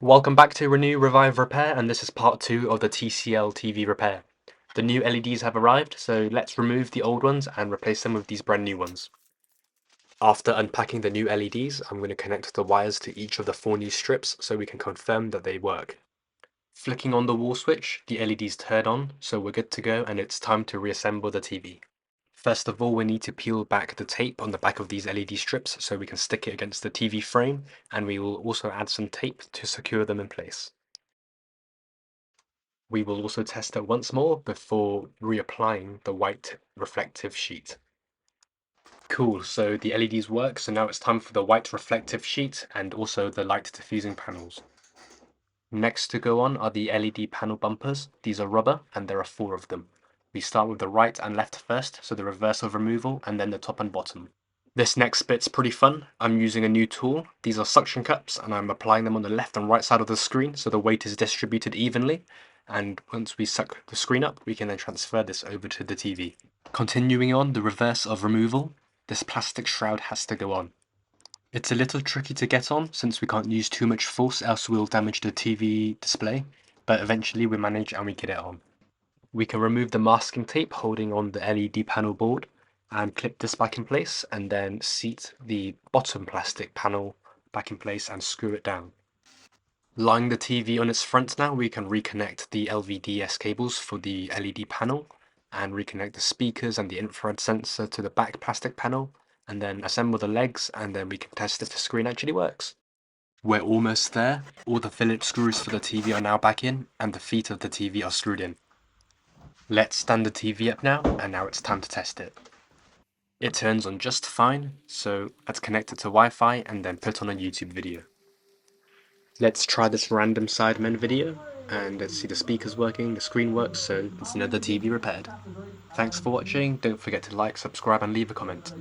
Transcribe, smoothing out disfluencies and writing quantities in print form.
Welcome back to Renew, Revive, Repair, and this is part 2 of the TCL TV repair. The new LEDs have arrived, so let's remove the old ones and replace them with these brand new ones. After unpacking the new LEDs, I'm going to connect the wires to each of the 4 new strips so we can confirm that they work. Flicking on the wall switch, the LEDs turn on, so we're good to go and it's time to reassemble the TV. First of all, we need to peel back the tape on the back of these LED strips so we can stick it against the TV frame, and we will also add some tape to secure them in place. We will also test it once more before reapplying the white reflective sheet. Cool, so the LEDs work, so now it's time for the white reflective sheet and also the light diffusing panels. Next to go on are the LED panel bumpers. These are rubber and there are 4 of them. We start with the right and left first, so the reverse of removal, and then the top and bottom. This next bit's pretty fun. I'm using a new tool. These are suction cups and I'm applying them on the left and right side of the screen so the weight is distributed evenly. And once we suck the screen up, we can then transfer this over to the TV. Continuing on, the reverse of removal, this plastic shroud has to go on. It's a little tricky to get on since we can't use too much force, else we'll damage the TV display, but eventually we manage and we get it on. We can remove the masking tape holding on the LED panel board and clip this back in place, and then seat the bottom plastic panel back in place and screw it down. Lying the TV on its front now, we can reconnect the LVDS cables for the LED panel and reconnect the speakers and the infrared sensor to the back plastic panel, and then assemble the legs, and then we can test if the screen actually works. We're almost there. All the Phillips screws for the TV are now back in, and the feet of the TV are screwed in. Let's stand the TV up now, and now it's time to test it. It turns on just fine, so let's connect it to Wi-Fi and then put on a YouTube video. Let's try this random Sidemen video, and let's see the speakers working, the screen works, so it's another TV repaired. Thanks for watching, don't forget to like, subscribe and leave a comment.